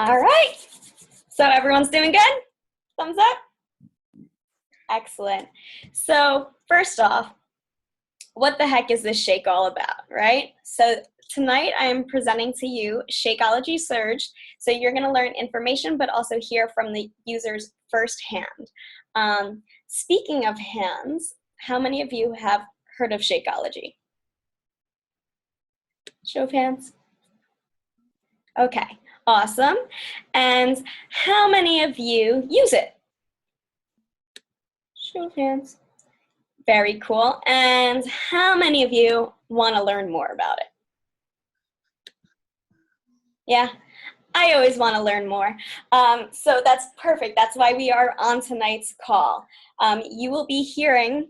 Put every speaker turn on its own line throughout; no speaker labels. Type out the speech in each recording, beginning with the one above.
All right. So everyone's doing good? Thumbs up? Excellent. So first off, what the heck is this shake all about, right? So tonight I am presenting to you Shakeology Surge. So you're going to learn information, but also hear from the users firsthand. Speaking of hands, how many of you have heard of Shakeology? Show of hands. Okay, awesome. And how many of you use it? Show of hands. Very cool. And how many of you want to learn more about it? Yeah, I always want to learn more. So that's perfect. That's why we are on tonight's call. You will be hearing,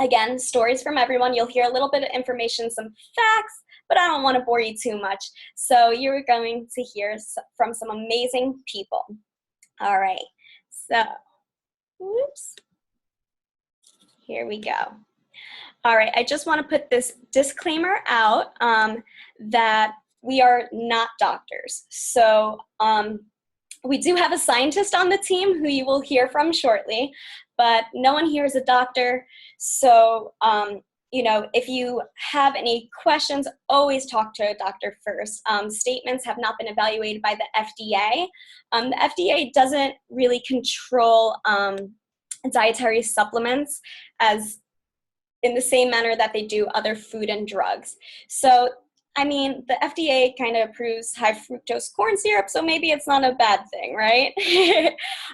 again, stories from everyone. You'll hear a little bit of information, some facts, but I don't want to bore you too much. So you're going to hear from some amazing people. All right, so, whoops. Here we go. All right, I just want to put this disclaimer out that we are not doctors. So we do have a scientist on the team who you will hear from shortly, but no one here is a doctor. So, you know, if you have any questions, always talk to a doctor first. Statements have not been evaluated by the FDA. The FDA doesn't really control dietary supplements as in the same manner that they do other food and drugs. So, I mean, the FDA kind of approves high fructose corn syrup, so maybe it's not a bad thing, right?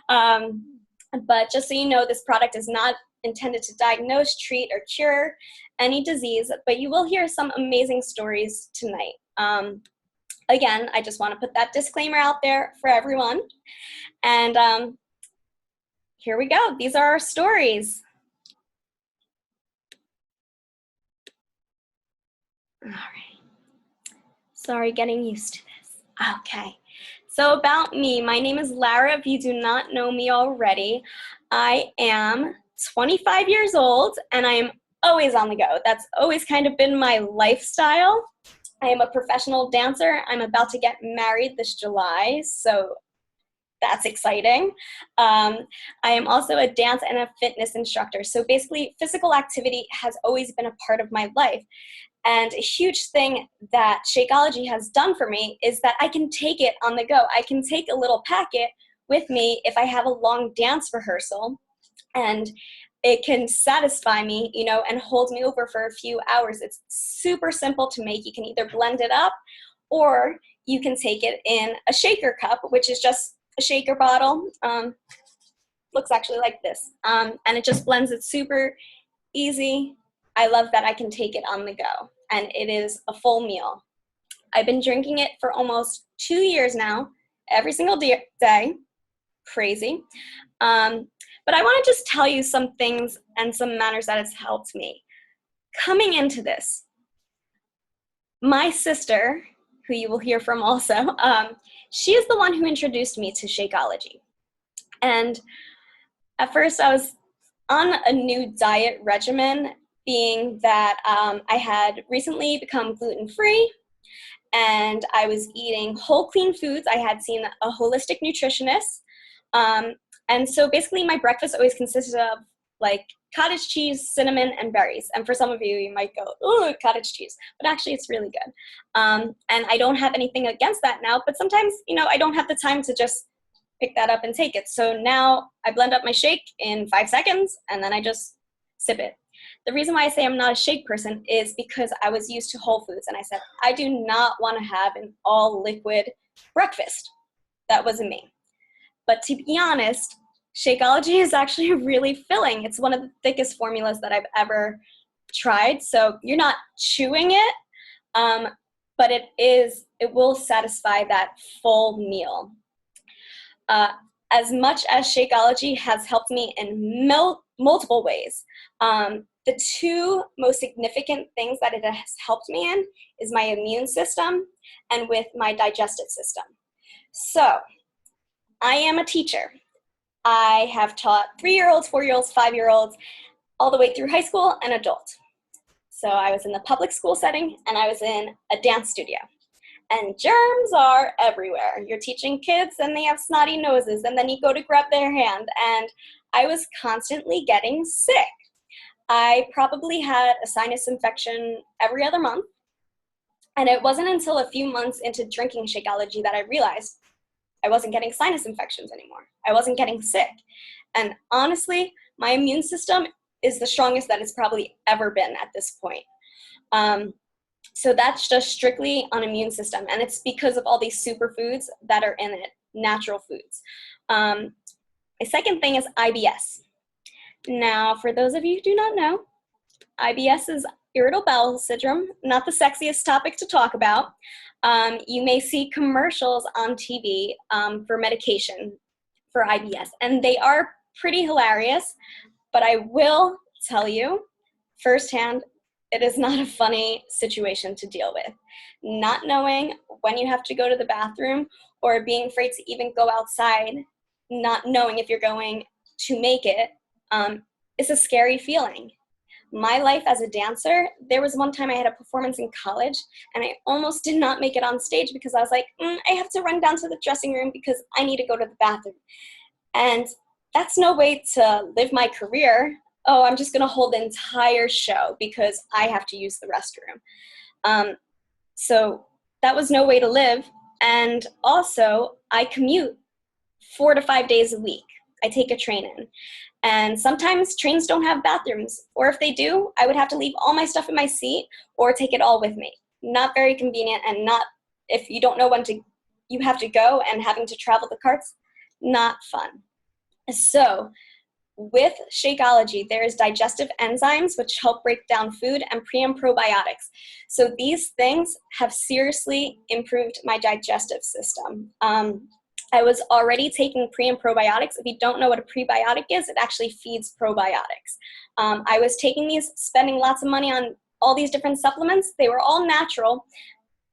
But just so you know, this product is not intended to diagnose, treat, or cure any disease, but you will hear some amazing stories tonight. Again, I just want to put that disclaimer out there for everyone. And here we go. These are our stories. All right. Sorry, getting used to this. Okay. So about me, my name is Lara. If you do not know me already, I am 25 years old and I am always on the go. That's always kind of been my lifestyle. I am a professional dancer. I'm about to get married this July, so that's exciting. I am also a dance and a fitness instructor. So basically, physical activity has always been a part of my life. And a huge thing that Shakeology has done for me is that I can take it on the go. I can take a little packet with me if I have a long dance rehearsal, and it can satisfy me, you know, and hold me over for a few hours. It's super simple to make. You can either blend it up or you can take it in a shaker cup, which is just a shaker bottle. Looks actually like this. And it just blends it super easy. I love that I can take it on the go, and it is a full meal. I've been drinking it for almost 2 years now, every single day. Crazy. But I want to just tell you some things and some manners that has helped me. Coming into this, my sister, who you will hear from also, she is the one who introduced me to Shakeology. And at first I was on a new diet regimen, being that I had recently become gluten-free and I was eating whole clean foods. I had seen a holistic nutritionist. And so basically my breakfast always consisted of like cottage cheese, cinnamon, and berries. And for some of you, you might go, ooh, cottage cheese. But actually it's really good. And I don't have anything against that now, but sometimes, you know, I don't have the time to just pick that up and take it. So now I blend up my shake in 5 seconds and then I just sip it. The reason why I say I'm not a shake person is because I was used to Whole Foods and I said, I do not want to have an all liquid breakfast. That wasn't me. But to be honest, Shakeology is actually really filling. It's one of the thickest formulas that I've ever tried. So you're not chewing it, but it will satisfy that full meal. As much as Shakeology has helped me in multiple ways, the 2 most significant things that it has helped me in is my immune system and with my digestive system. So I am a teacher. I have taught 3-year-olds, 4-year-olds, 5-year-olds, all the way through high school and adult. So I was in the public school setting and I was in a dance studio. and germs are everywhere. You're teaching kids and they have snotty noses, and then you go to grab their hand, and I was constantly getting sick. I probably had a sinus infection every other month, and it wasn't until a few months into drinking Shakeology that I realized I wasn't getting sinus infections anymore. I wasn't getting sick. And honestly, my immune system is the strongest that it's probably ever been at this point. So that's just strictly on immune system. And it's because of all these superfoods that are in it, natural foods. The second thing is IBS. Now, for those of you who do not know, IBS is irritable bowel syndrome, not the sexiest topic to talk about. You may see commercials on TV for medication for IBS, and they are pretty hilarious, but I will tell you firsthand, it is not a funny situation to deal with. Not knowing when you have to go to the bathroom or being afraid to even go outside, not knowing if you're going to make it, is a scary feeling. My life as a dancer, there was one time I had a performance in college and I almost did not make it on stage because I was like, I have to run down to the dressing room because I need to go to the bathroom. And that's no way to live my career. Oh, I'm just going to hold the entire show because I have to use the restroom. So that was no way to live. And also, I commute 4 to 5 days a week. I take a train in. And sometimes trains don't have bathrooms. Or if they do, I would have to leave all my stuff in my seat or take it all with me. Not very convenient, and not, if you don't know when you have to go and having to travel the carts, not fun. So with Shakeology, there's digestive enzymes which help break down food and pre and probiotics. So these things have seriously improved my digestive system. I was already taking pre and probiotics. If you don't know what a prebiotic is, it actually feeds probiotics. I was taking these, spending lots of money on all these different supplements. They were all natural,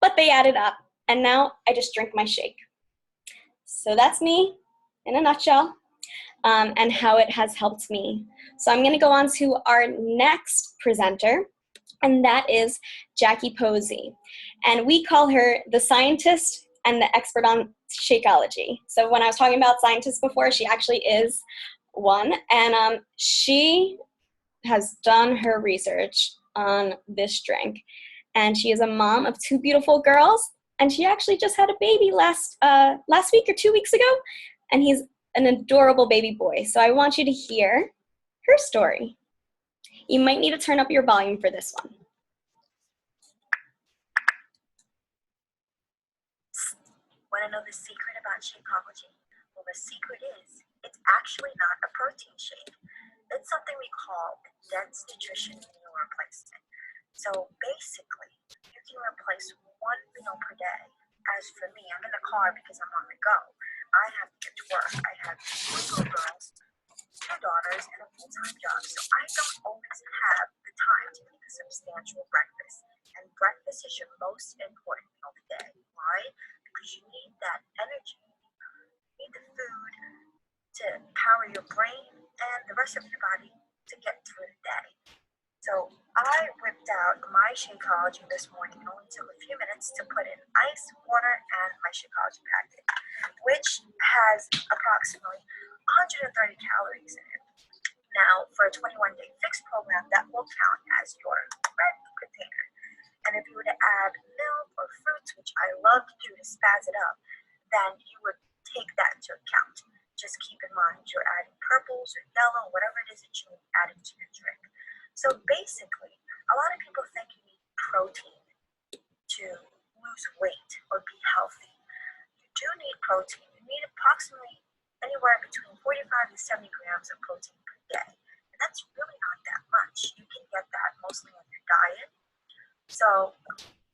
but they added up. And now I just drink my shake. So that's me in a nutshell. And how it has helped me. So I'm going to go on to our next presenter, and that is Jackie Posey. And we call her the scientist and the expert on Shakeology. So when I was talking about scientists before, she actually is one. And she has done her research on this drink. And she is a mom of 2 beautiful girls. And she actually just had a baby last week or 2 weeks ago. And he's an adorable baby boy. So I want you to hear her story. You might need to turn up your volume for this one.
Want to know the secret about Shakeology? Well, the secret is it's actually not a protein shake. It's something we call a dense nutrition meal replacement. So basically, you can replace 1 meal per day. As for me, I'm in the car because I'm on the go. I have to get to work. I have 2 little girls, 2 daughters, and a full-time job. So I don't always have the time to make a substantial breakfast. And breakfast is your most important meal of the day. Why? Because you need that energy. You need the food to power your brain and the rest of your body to get through the day. So I whipped out my Shakeology this morning. It only took a few minutes to put in ice, water, and my Shakeology packet, which has approximately 130 calories in it. Now, for a 21-day fixed program, that will count as your bread container. And if you were to add milk or fruits, which I love to do to spaz it up, then you would take that into account. Just keep in mind you're adding purples or yellow, whatever it is that you need added to your drink. So basically, a lot of people think you need protein to lose weight or be healthy. You do need protein. You need approximately anywhere between 45 to 70 grams of protein per day. And that's really not that much. You can get that mostly on your diet. So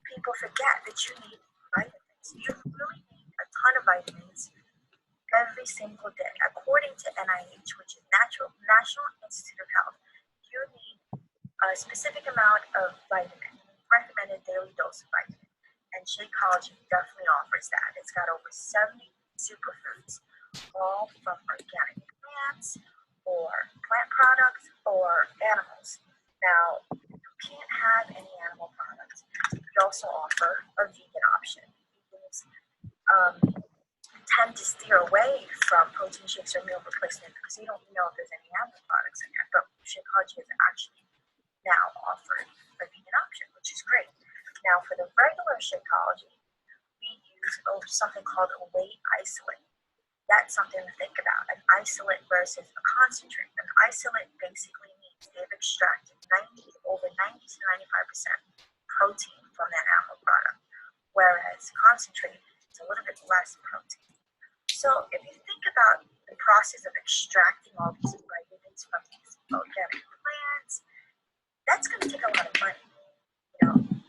people forget that you need vitamins. You really need a ton of vitamins every single day. According to NIH, which is National Institute of Health, you need a specific amount of vitamin, recommended daily dose of vitamin. And Shakeology definitely offers that. It's got over 70 superfoods, all from organic plants or plant products or animals. Now, you can't have any animal products. We also offer a vegan option. diets tend to steer away from protein shakes or meal replacement because you don't know if there's any animal products in there. But Shakeology is actually now offered a vegan option, which is great. Now, for the regular Shakeology, we use something called a whey isolate. That's something to think about, an isolate versus a concentrate. An isolate basically means they've extracted over 90 to 95% protein from that animal product, whereas concentrate is a little bit less protein. So if you think about the process of extracting all these vitamins from these organic plants, that's going to take a lot of money.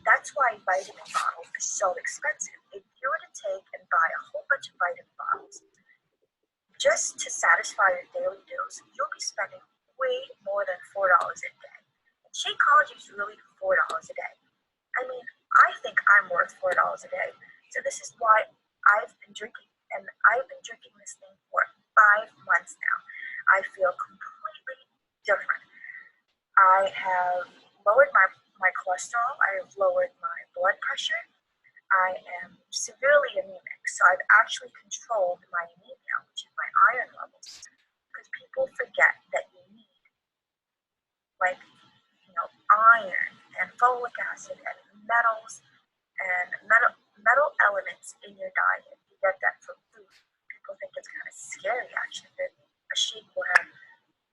That's why vitamin bottles are so expensive. If you were to take and buy a whole bunch of vitamin bottles just to satisfy your daily dose, you'll be spending way more than $4 a day. And Shakeology is really $4 a day. I mean, I think I'm worth $4 a day. So this is why I've been drinking, and I've been drinking this thing for 5 months now. I feel completely different. I have lowered my cholesterol. I have lowered my blood pressure. I am severely anemic, so I've actually controlled my anemia, which is my iron levels, because people forget that you need, iron and folic acid and metals and metal elements in your diet. You get that from food. People think it's kind of scary, actually, that a shake will have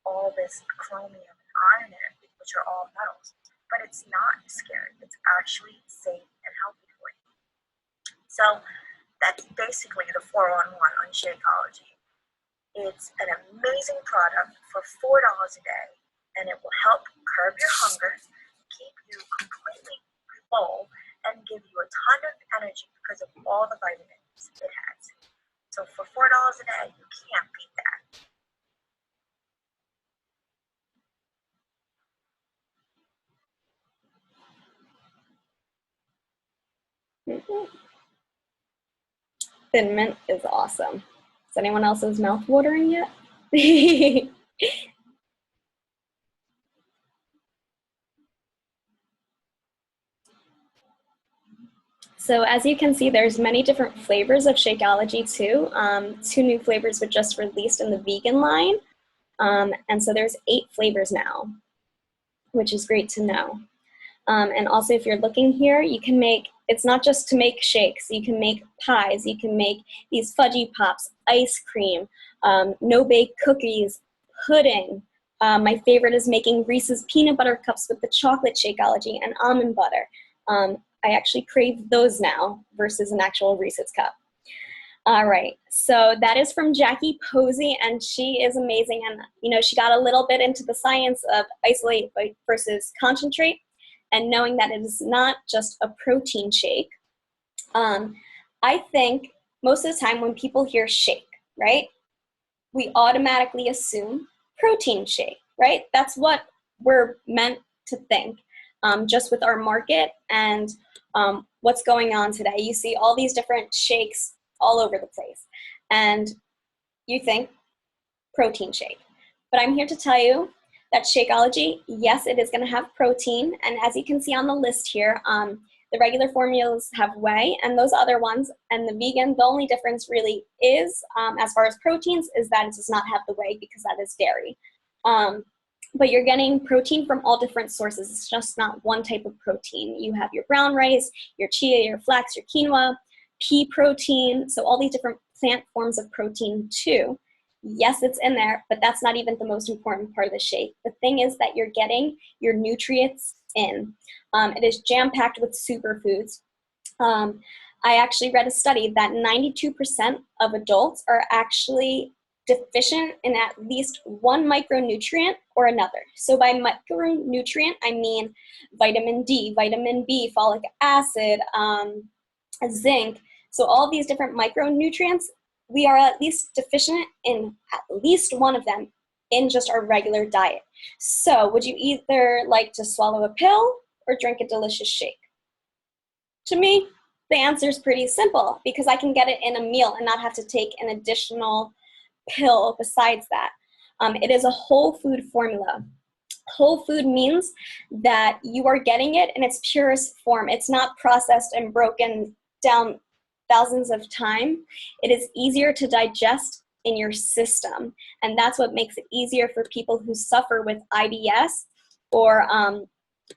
all this chromium and iron in it, which are all metals. But it's not scary. It's actually safe and healthy for you. So that's basically the 4-on-1 on Shakeology. It's an amazing product for $4 a day, and it will help curb your hunger, keep you completely full, and give you a ton of energy because of all the vitamins it has. So for $4 a day, you can't beat that.
Thin Mint is awesome. Is anyone else's mouth watering yet? So as you can see, there's many different flavors of Shakeology too. 2 new flavors were just released in the vegan line. And so there's 8 flavors now, which is great to know. And also if you're looking here, you can make, it's not just to make shakes, you can make pies, you can make these fudgy pops, ice cream, no-bake cookies, pudding. My favorite is making Reese's peanut butter cups with the chocolate Shakeology and almond butter. I actually crave those now versus an actual Reese's cup. All right, so that is from Jackie Posey, and she is amazing. And she got a little bit into the science of isolate versus concentrate, and knowing that it is not just a protein shake. I think most of the time when people hear shake, right, we automatically assume protein shake, right? That's what we're meant to think, just with our market and what's going on today. You see all these different shakes all over the place, and you think protein shake. But I'm here to tell you that Shakeology, yes, it is going to have protein, and as you can see on the list here, the regular formulas have whey, and those other ones, and the vegan, the only difference really is, as far as proteins, is that it does not have the whey because that is dairy. But you're getting protein from all different sources. It's just not one type of protein. You have your brown rice, your chia, your flax, your quinoa, pea protein, so all these different plant forms of protein too. Yes, it's in there, but that's not even the most important part of the shake. The thing is that you're getting your nutrients in. It is jam-packed with superfoods. I actually read a study that 92% of adults are actually deficient in at least one micronutrient or another. So by micronutrient, I mean vitamin D, vitamin B, folic acid, zinc. So all these different micronutrients, we are at least deficient in at least one of them in just our regular diet. So would you either like to swallow a pill or drink a delicious shake? To me, the answer is pretty simple because I can get it in a meal and not have to take an additional pill besides that. It is a whole food formula. Whole food means that you are getting it in its purest form. It's not processed and broken down thousands of times, it is easier to digest in your system. And that's what makes it easier for people who suffer with IBS or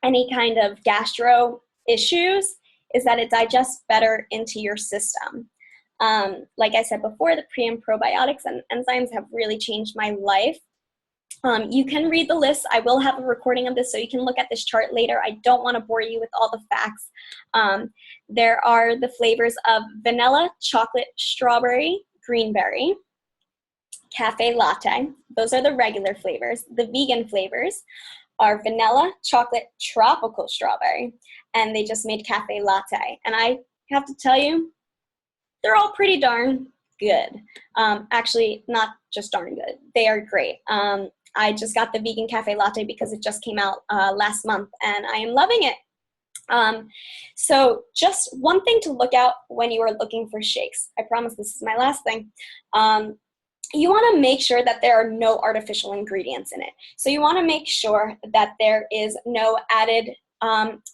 any kind of gastro issues, is that it digests better into your system. Like I said before, the pre and probiotics and enzymes have really changed my life. You can read the list. I will have a recording of this so you can look at this chart later. I don't want to bore you with all the facts. There are the flavors of vanilla, chocolate, strawberry, greenberry, cafe latte. Those are the regular flavors. The vegan flavors are vanilla, chocolate, tropical strawberry, and they just made cafe latte. And I have to tell you, they're all pretty darn good. Actually, not just darn good. They are great. I just got the vegan cafe latte because it just came out last month, and I am loving it. So just one thing to look out when you are looking for shakes. I promise this is my last thing. You want to make sure that there are no artificial ingredients in it. So you want to make sure that there is no added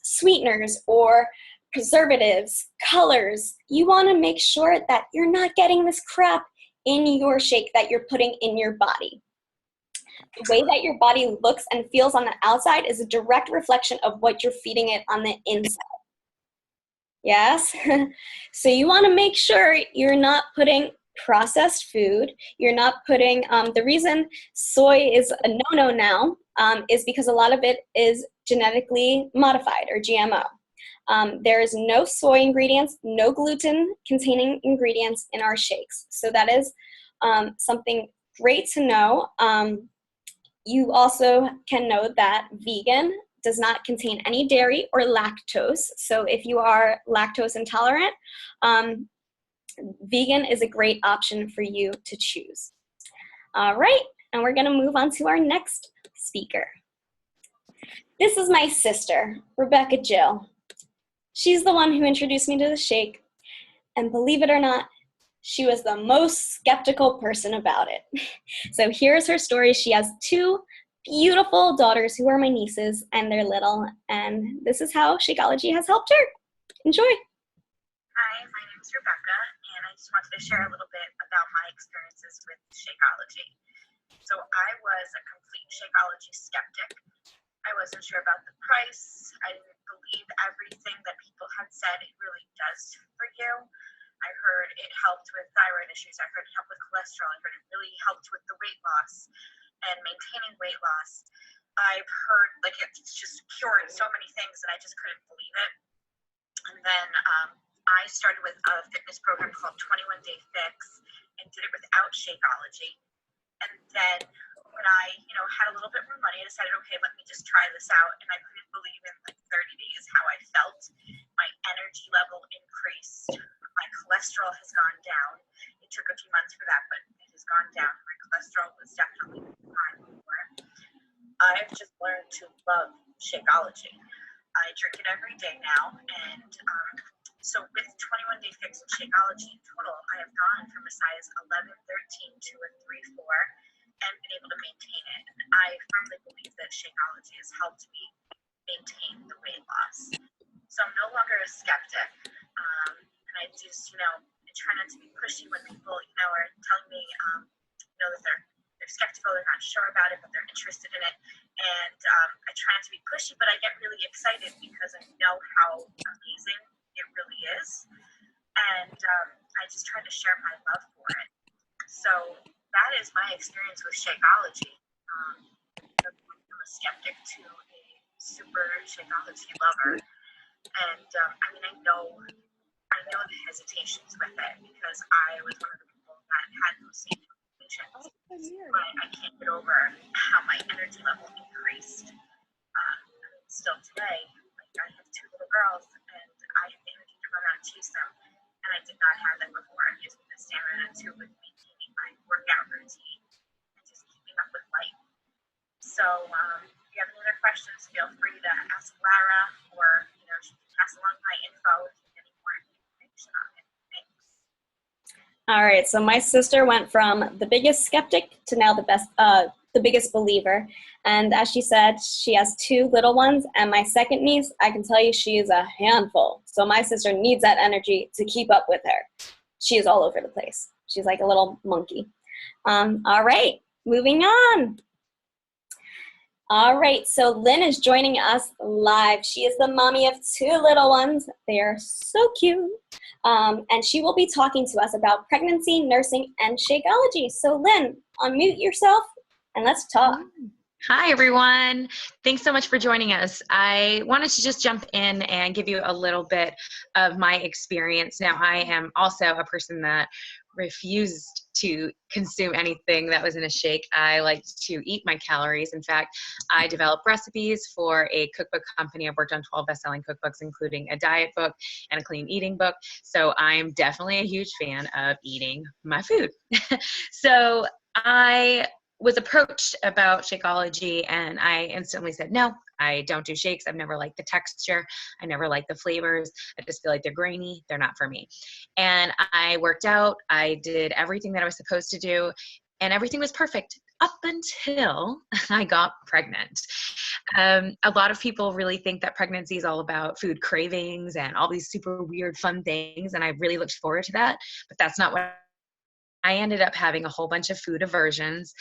sweeteners or preservatives, colors. You want to make sure that you're not getting this crap in your shake that you're putting in your body. The way that your body looks and feels on the outside is a direct reflection of what you're feeding it on the inside. Yes? So you want to make sure you're not putting processed food. You're not putting, the reason soy is a no-no now is because a lot of it is genetically modified or GMO. There is no soy ingredients, no gluten containing ingredients in our shakes. So that is something great to know. You also can know that vegan does not contain any dairy or lactose. So if you are lactose intolerant, vegan is a great option for you to choose. All right, and we're gonna move on to our next speaker. This is my sister, Rebecca Jill. She's the one who introduced me to the shake, and believe it or not, she was the most skeptical person about it. So here's her story. She has two beautiful daughters who are my nieces, and they're little, and this is how Shakeology has helped her. Enjoy.
Hi, my name is Rebecca, and I just wanted to share a little bit about my experiences with Shakeology. So I was a complete Shakeology skeptic. I wasn't sure about the price. I didn't believe everything that people had said it really does for you. I heard it helped with thyroid issues. I heard it helped with cholesterol. I heard it really helped with the weight loss and maintaining weight loss. I've heard like it's just cured so many things, and I just couldn't believe it. And then I started with a fitness program called 21 Day Fix and did it without Shakeology. And then when I, had a little bit more money, I decided, okay, let me just try this out. And I couldn't believe in like 30 days how I felt. My energy level increased. My cholesterol has gone down. It took a few months for that, but it has gone down. My cholesterol was definitely high before. I've just learned to love Shakeology. I drink it every day now, and so with 21 Day Fix and Shakeology in total, I have gone from a size 11, 13 to a 3, 4, and been able to maintain it. And I firmly believe that Shakeology has helped me maintain the weight loss. So I'm no longer a skeptic, and I just, I try not to be pushy when people, are telling me, that they're skeptical, they're not sure about it, but they're interested in it. And I try not to be pushy, but I get really excited because I know how amazing it really is. And I just try to share my love for it. So that is my experience with Shakeology. From a skeptic to a super Shakeology lover. And I know the hesitations with it because I was one of the people that had those same hesitations. I can't get over how my energy level increased. Still today, I have 2 little girls, and I have the energy to run out and chase them, and I did not have that before. It gives me the stamina to with maintaining my workout routine and just keeping up with life. So if you have any other questions, feel free to ask Lara, or she can pass along my info if you get any more information on it. Thanks.
All right, so my sister went from the biggest skeptic to now the best, the biggest believer. And as she said, she has 2 little ones, and my second niece, I can tell you she is a handful. So my sister needs that energy to keep up with her. She is all over the place. She's like a little monkey. All right, moving on. All right, so Lynn is joining us live. She is the mommy of 2 little ones. They are so cute. And she will be talking to us about pregnancy, nursing, and Shakeology. So Lynn, unmute yourself and let's talk.
Hi, everyone. Thanks so much for joining us. I wanted to just jump in and give you a little bit of my experience. Now, I am also a person that refused to consume anything that was in a shake. I like to eat my calories. In fact, I developed recipes for a cookbook company. I've worked on 12 best-selling cookbooks, including a diet book and a clean eating book. So I'm definitely a huge fan of eating my food. So I was approached about Shakeology, and I instantly said, no, I don't do shakes. I've never liked the texture. I never liked the flavors. I just feel like they're grainy. They're not for me. And I worked out. I did everything that I was supposed to do, and everything was perfect up until I got pregnant. A lot of people really think that pregnancy is all about food cravings and all these super weird, fun things, and I really looked forward to that, but that's not what I ended up having a whole bunch of food aversions,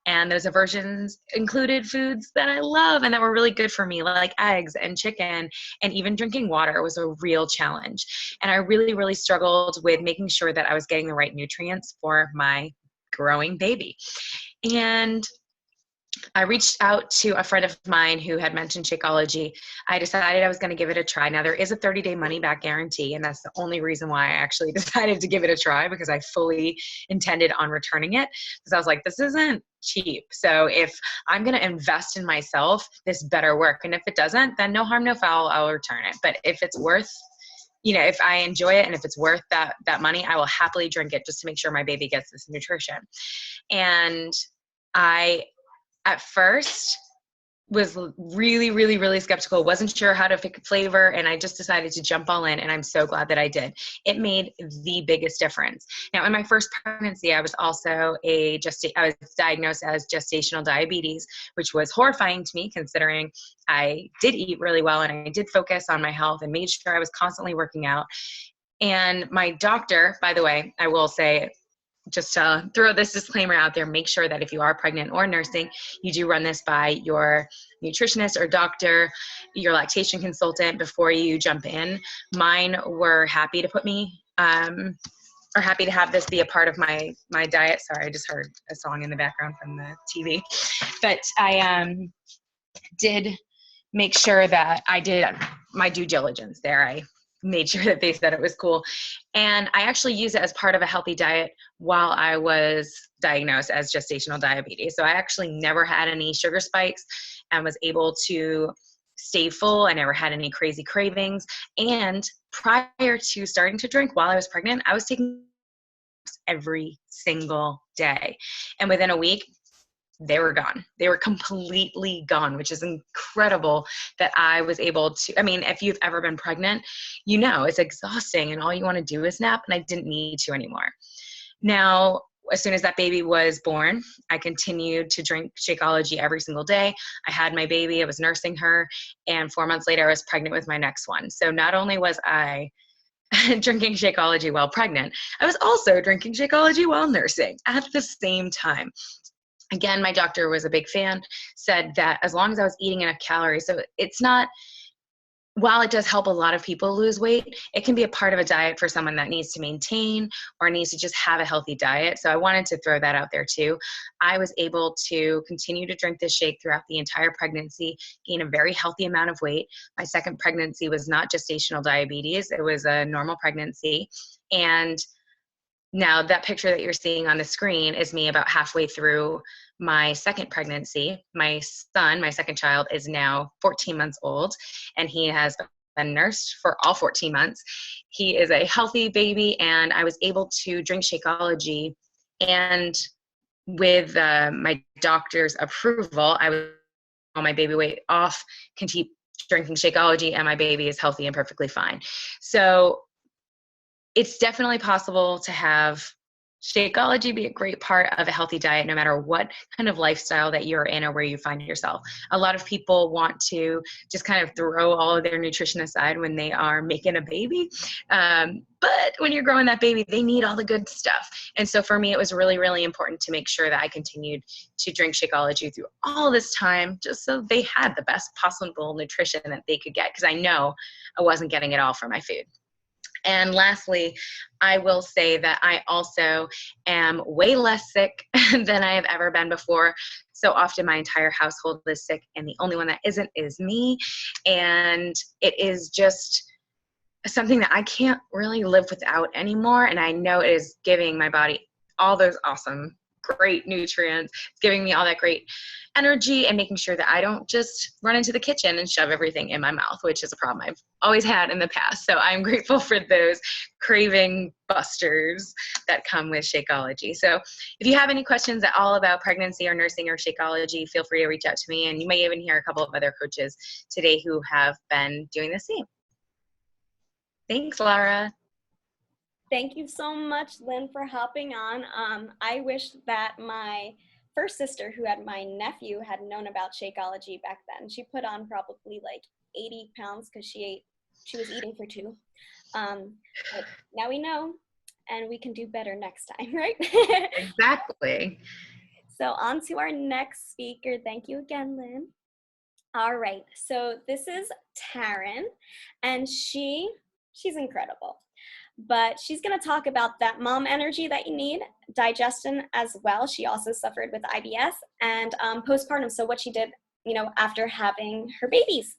and those aversions included foods that I love and that were really good for me, like eggs and chicken, and even drinking water was a real challenge. And I really, really struggled with making sure that I was getting the right nutrients for my growing baby. And I reached out to a friend of mine who had mentioned Shakeology. I decided I was going to give it a try. Now, there is a 30-day money-back guarantee, and that's the only reason why I actually decided to give it a try, because I fully intended on returning it, because I was like, this isn't cheap. So if I'm going to invest in myself, this better work. And if it doesn't, then no harm, no foul, I'll return it. But if it's worth, if I enjoy it and if it's worth that money, I will happily drink it just to make sure my baby gets this nutrition. And I at first was really, really, really skeptical, wasn't sure how to pick a flavor, and I just decided to jump all in, and I'm so glad that I did. It made the biggest difference. Now, in my first pregnancy, I was also I was diagnosed as gestational diabetes, which was horrifying to me, considering I did eat really well, and I did focus on my health and made sure I was constantly working out. And my doctor, by the way, I will say, just to throw this disclaimer out there, make sure that if you are pregnant or nursing, you do run this by your nutritionist or doctor, your lactation consultant, before you jump in. Mine were happy to put me, or happy to have this be a part of my diet. Sorry, I just heard a song in the background from the TV. But I did make sure that I did my due diligence there. I made sure that they said it was cool. And I actually used it as part of a healthy diet while I was diagnosed as gestational diabetes. So I actually never had any sugar spikes and was able to stay full. I never had any crazy cravings. And prior to starting to drink while I was pregnant, I was taking every single day. And within a week, they were gone. They were completely gone, which is incredible that I was able to. If you've ever been pregnant, it's exhausting and all you want to do is nap, and I didn't need to anymore. Now, as soon as that baby was born, I continued to drink Shakeology every single day. I had my baby, I was nursing her, and 4 months later, I was pregnant with my next one. So not only was I drinking Shakeology while pregnant, I was also drinking Shakeology while nursing at the same time. Again, my doctor was a big fan, said that as long as I was eating enough calories, so it's not, while it does help a lot of people lose weight, it can be a part of a diet for someone that needs to maintain or needs to just have a healthy diet. So I wanted to throw that out there too. I was able to continue to drink this shake throughout the entire pregnancy, gain a very healthy amount of weight. My second pregnancy was not gestational diabetes. It was a normal pregnancy. And now that picture that you're seeing on the screen is me about halfway through my second pregnancy. My son, my second child, is now 14 months old, and he has been nursed for all 14 months. He is a healthy baby, and I was able to drink Shakeology, and with my doctor's approval, I was on my baby weight off, can keep drinking Shakeology, and my baby is healthy and perfectly fine. So it's definitely possible to have Shakeology be a great part of a healthy diet, no matter what kind of lifestyle that you're in or where you find yourself. A lot of people want to just kind of throw all of their nutrition aside when they are making a baby. But when you're growing that baby, they need all the good stuff. And so for me, it was really, really important to make sure that I continued to drink Shakeology through all this time, just so they had the best possible nutrition that they could get, because I know I wasn't getting it all from my food. And lastly, I will say that I also am way less sick than I have ever been before. So often my entire household is sick, and the only one that isn't is me. And it is just something that I can't really live without anymore. And I know it is giving my body all those awesome, great nutrients. It's giving me all that great energy and making sure that I don't just run into the kitchen and shove everything in my mouth, which is a problem I've always had in the past. So I'm grateful for those craving busters that come with Shakeology. So if you have any questions at all about pregnancy or nursing or Shakeology, feel free to reach out to me. And you may even hear a couple of other coaches today who have been doing the same. Thanks, Laura.
Thank you so much, Lynn, for hopping on. I wish that my first sister, who had my nephew, had known about Shakeology back then. She put on probably like 80 pounds because she was eating for two. But now we know, and we can do better next time, right?
Exactly.
So on to our next speaker. Thank you again, Lynn. All right, so this is Taryn, and she's incredible. But she's going to talk about that mom energy that you need, digestion as well. She also suffered with IBS and postpartum. So what she did, after having her babies.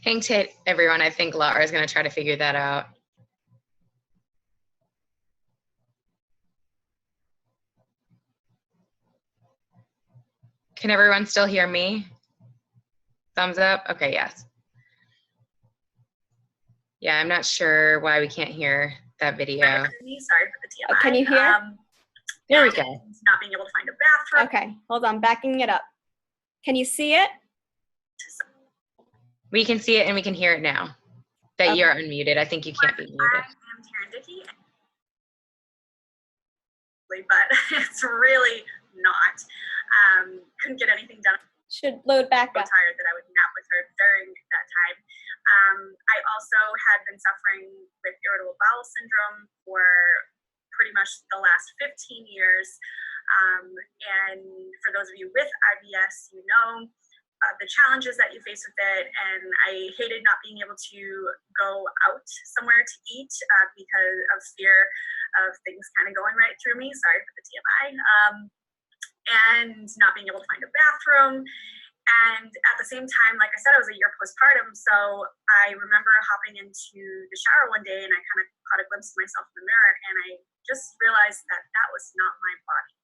Hang tight, everyone. I think Laura is going to try to figure that out. Can everyone still hear me? Thumbs up? Okay, yes. Yeah, I'm not sure why we can't hear that video.
Sorry for the TMI.
Can you hear?
There we go.
Not being able to find a bathroom.
Okay, hold on, backing it up. Can you see it?
We can see it and we can hear it now. That
Okay.
you're unmuted. I think you can't be muted.
I am Taryn Dickey, but it's really not. Couldn't get anything done.
Should load back
So
up.
tired that I would nap with her during that time. I also had been suffering with irritable bowel syndrome for pretty much the last 15 years. And for those of you with IBS, you know the challenges that you face with it. And I hated not being able to go out somewhere to eat because of fear of things kind of going right through me. Sorry for the TMI. And not being able to find a bathroom. And at the same time, like I said, I was a year postpartum, so I remember hopping into the shower one day and I kind of caught a glimpse of myself in the mirror, and I just realized that that was not my body.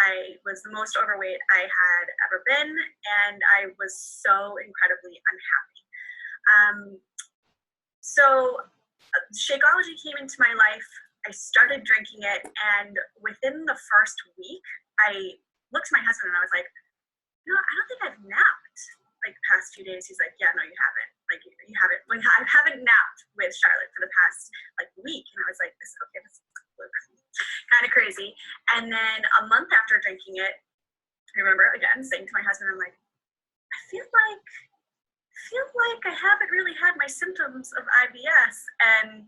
I was the most overweight I had ever been, and I was so incredibly unhappy. So Shakeology came into my life. I started drinking it, and within the first week, I looked at my husband and I was like, no, I don't think I've napped like the past few days. He's like, yeah, no, you haven't. Like you haven't. Like, I haven't napped with Charlotte for the past like week. And I was like, this is kind of crazy. And then a month after drinking it, I remember again saying to my husband, I'm like, I feel like I haven't really had my symptoms of IBS. And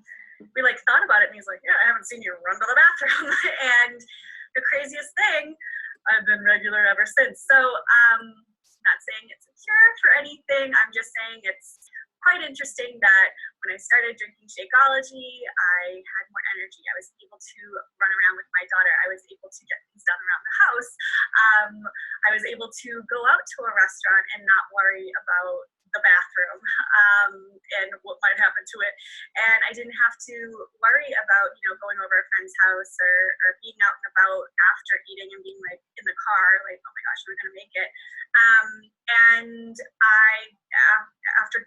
we like thought about it, and he's like, yeah, I haven't seen you run to the bathroom. And the craziest thing, I've been regular ever since. So not saying it's a cure for anything. I'm just saying it's quite interesting that when I started drinking Shakeology, I had more energy. I was able to run around with my daughter. I was able to get things done around the house. I was able to go out to a restaurant and not worry about the bathroom and what might happen to it. And I didn't have to worry about, going over a friend's house or being out and about after eating and being like in the car, like, oh my gosh, we're going to make it. And after.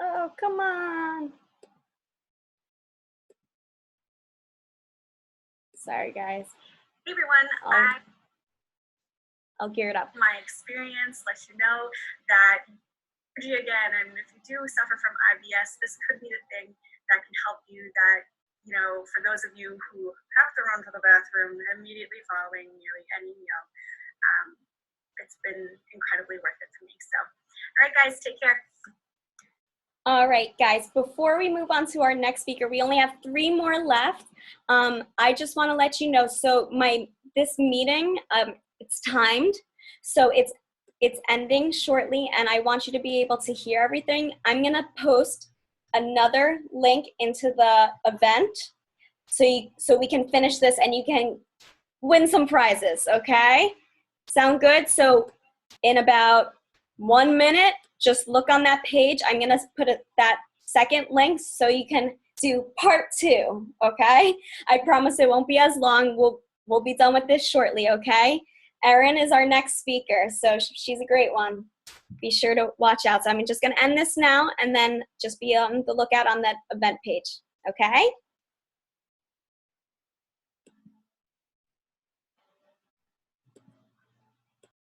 Oh, come on. Sorry, guys.
Hey everyone,
I'll gear it up.
My experience lets you know that again, and if you do suffer from IBS, this could be the thing that can help you. That, for those of you who have to run to the bathroom immediately following nearly any meal, it's been incredibly worth it for me. So, all right, guys, take care.
All right, guys, before we move on to our next speaker, we only have 3 more left. I just want to let you know, so this meeting, it's timed, so it's ending shortly, and I want you to be able to hear everything. I'm going to post another link into the event so we can finish this and you can win some prizes, okay? Sound good? So in about 1 minute, just look on that page. I'm going to put that second link so you can do part 2, okay? I promise it won't be as long. We'll be done with this shortly, okay? Erin is our next speaker, so she's a great one. Be sure to watch out. So I'm just going to end this now and then just be on the lookout on that event page, okay?